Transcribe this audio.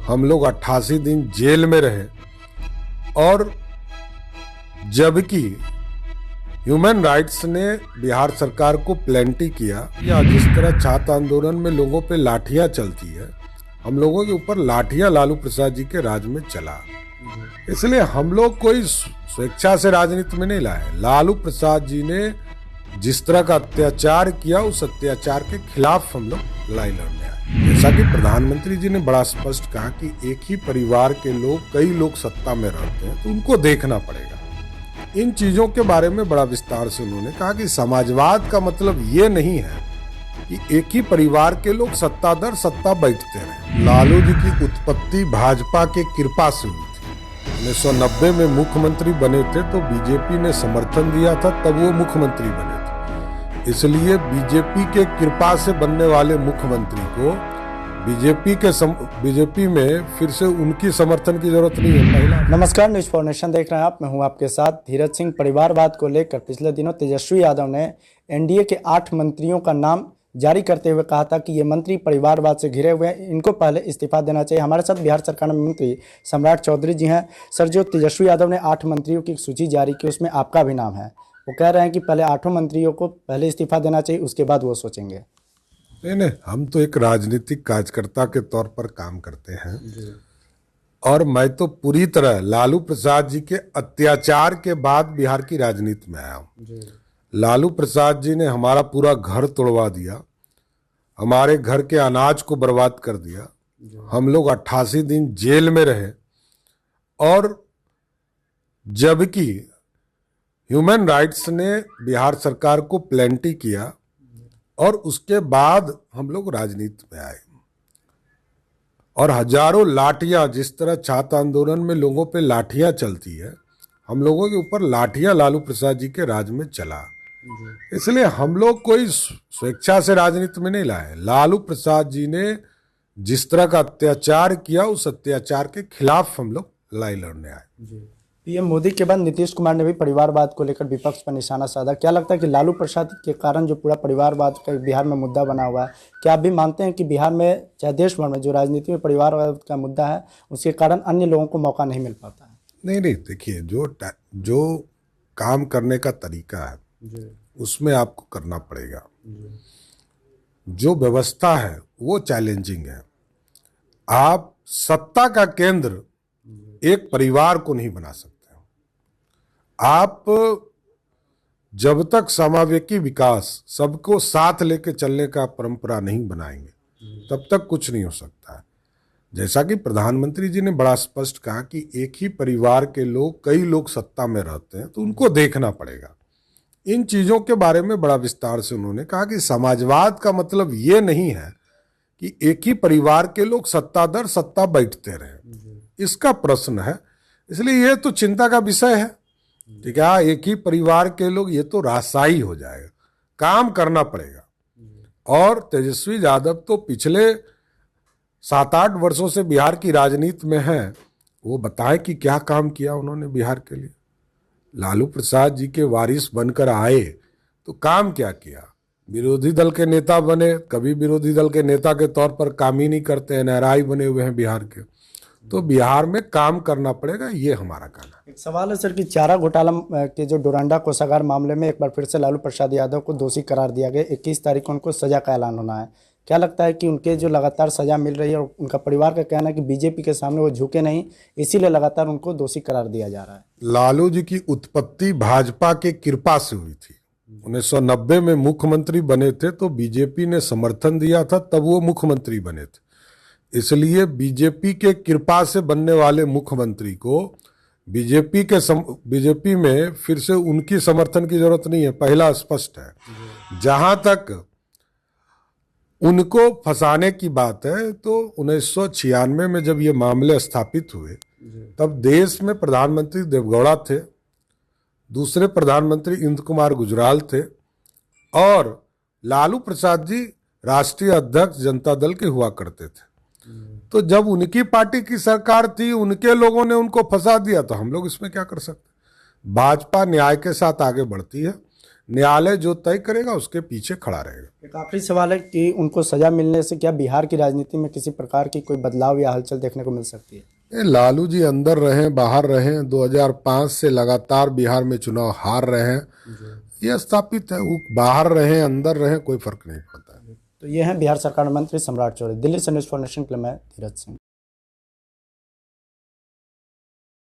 हम लोग 88 दिन जेल में रहे और जबकि ह्यूमन राइट्स ने बिहार सरकार को प्लेंटी किया या जिस तरह छात्र आंदोलन में लोगों पे लाठियां चलती है, हम लोगों के ऊपर लाठियां लालू प्रसाद जी के राज में चला। इसलिए हम लोग कोई स्वेच्छा से राजनीति में नहीं लाए। लालू प्रसाद जी ने जिस तरह का अत्याचार किया, उस अत्याचार के खिलाफ हम लोग लड़ाई लड़ने आए। जैसा कि प्रधानमंत्री जी ने बड़ा स्पष्ट कहा कि एक ही परिवार के लोग, कई लोग सत्ता में रहते हैं, तो उनको देखना पड़ेगा। इन चीजों के बारे में बड़ा विस्तार से उन्होंने कहा कि समाजवाद का मतलब ये नहीं है कि एक ही परिवार के लोग सत्ता दर सत्ता बैठते रहे। लालू जी की उत्पत्ति भाजपा के कृपा से हुई थी। 1990 में मुख्यमंत्री बने थे तो बीजेपी ने समर्थन दिया था, तब वो मुख्यमंत्री बने थे। इसलिए बीजेपी के कृपा से बनने वाले मुख्यमंत्री को बीजेपी में फिर से उनकी समर्थन की जरूरत नहीं है। पहला नमस्कार, न्यूज फॉर नेशन देख रहे हैं आप। मैं हूं आपके साथ धीरज सिंह। परिवारवाद को लेकर पिछले दिनों तेजस्वी यादव ने एनडीए के 8 मंत्रियों का नाम जारी करते हुए कहा था कि ये मंत्री परिवारवाद से घिरे हुए हैं, इनको पहले इस्तीफा देना चाहिए। हमारे साथ बिहार सरकार में मंत्री सम्राट चौधरी जी हैं। सर, जो तेजस्वी यादव ने 8 मंत्रियों की सूची जारी की, उसमें आपका भी नाम है। वो कह रहे हैं कि पहले 8 मंत्रियों को पहले इस्तीफा देना चाहिए, उसके बाद वो सोचेंगे। नहीं, हम तो एक राजनीतिक कार्यकर्ता के तौर पर काम करते हैं और मैं तो पूरी तरह लालू प्रसाद जी के अत्याचार के बाद बिहार की राजनीति में आया हूँ। लालू प्रसाद जी ने हमारा पूरा घर तोड़वा दिया, हमारे घर के अनाज को बर्बाद कर दिया। हम लोग 88 दिन जेल में रहे और जबकि ह्यूमन राइट्स ने बिहार सरकार को प्लेंटी किया और उसके बाद हम लोग राजनीति में आए और हजारों लाठियां, जिस तरह छात्र आंदोलन में लोगों पे लाठियां चलती है, हम लोगों के ऊपर लाठियां लालू प्रसाद जी के राज में चला। इसलिए हम लोग कोई स्वेच्छा से राजनीति में नहीं लाए। लालू प्रसाद जी ने जिस तरह का अत्याचार किया, उस अत्याचार के खिलाफ हम लोग लड़ाई लड़ने आए। पीएम मोदी के बाद नीतीश कुमार ने भी परिवारवाद को लेकर विपक्ष पर निशाना साधा। क्या लगता है कि लालू प्रसाद के कारण जो पूरा परिवारवाद का बिहार में मुद्दा बना हुआ है, क्या आप भी मानते हैं कि बिहार में चाहे देश भर में जो राजनीति में परिवारवाद का मुद्दा है, उसके कारण अन्य लोगों को मौका नहीं मिल पाता है? नहीं, देखिए, जो काम करने का तरीका है उसमें आपको करना पड़ेगा। जो व्यवस्था है वो चैलेंजिंग है। आप सत्ता का केंद्र एक परिवार को नहीं बना सकते। आप जब तक समावेशी विकास, सबको साथ लेके चलने का परंपरा नहीं बनाएंगे, तब तक कुछ नहीं हो सकता है। जैसा कि प्रधानमंत्री जी ने बड़ा स्पष्ट कहा कि एक ही परिवार के लोग, कई लोग सत्ता में रहते हैं, तो उनको देखना पड़ेगा। इन चीजों के बारे में बड़ा विस्तार से उन्होंने कहा कि समाजवाद का मतलब ये नहीं है कि एक ही परिवार के लोग सत्ता दर सत्ता बैठते रहे। इसका प्रश्न है, इसलिए ये तो चिंता का विषय है। ठीक है, एक ही परिवार के लोग, ये तो राजशाही हो जाएगा। काम करना पड़ेगा। और तेजस्वी यादव तो पिछले 7-8 वर्षों से बिहार की राजनीति में हैं, वो बताएं कि क्या काम किया उन्होंने बिहार के लिए। लालू प्रसाद जी के वारिस बनकर आए तो काम क्या किया? विरोधी दल के नेता बने, कभी विरोधी दल के नेता के तौर पर काम ही नहीं करते, एनआरआई बने हुए हैं बिहार के। तो बिहार में काम करना पड़ेगा, ये हमारा कहना है। एक सवाल है सर कि चारा घोटाला के जो डोरंडा कोषागार मामले में एक बार फिर से लालू प्रसाद यादव को दोषी करार दिया गया। 21 तारीख को उनको सजा का ऐलान होना है। क्या लगता है कि उनके जो लगातार सजा मिल रही है, और उनका परिवार का कहना है कि बीजेपी के सामने वो झुके नहीं, इसीलिए लगातार उनको दोषी करार दिया जा रहा है? लालू जी की उत्पत्ति भाजपा के कृपा से हुई थी। 1990 में मुख्यमंत्री बने थे तो बीजेपी ने समर्थन दिया था, तब वो मुख्यमंत्री बने थे। इसलिए बीजेपी के कृपा से बनने वाले मुख्यमंत्री को बीजेपी में फिर से उनकी समर्थन की जरूरत नहीं है। पहला स्पष्ट है। जहां तक उनको फंसाने की बात है, तो 1996 में जब ये मामले स्थापित हुए, तब देश में प्रधानमंत्री देवगौड़ा थे, दूसरे प्रधानमंत्री इंद्र कुमार गुजराल थे और लालू प्रसाद जी राष्ट्रीय अध्यक्ष जनता दल के हुआ करते थे। तो जब उनकी पार्टी की सरकार थी, उनके लोगों ने उनको फंसा दिया, तो हम लोग इसमें क्या कर सकते? भाजपा न्याय के साथ आगे बढ़ती है। न्यायालय जो तय करेगा उसके पीछे खड़ा रहेगा। एक आखिरी सवाल है कि उनको सजा मिलने से क्या बिहार की राजनीति में किसी प्रकार की कोई बदलाव या हलचल देखने को मिल सकती है? ये लालू जी अंदर रहे बाहर रहे, 2005 से लगातार बिहार में चुनाव हार रहे हैं, ये स्थापित है। वो बाहर रहे अंदर रहे कोई फर्क नहीं पड़ता है। तो ये हैं बिहार सरकार मंत्री सम्राट चौधरी। दिल्ली से न्यूज़ फॉर नेशन के लिए मैं धीरज सिंह।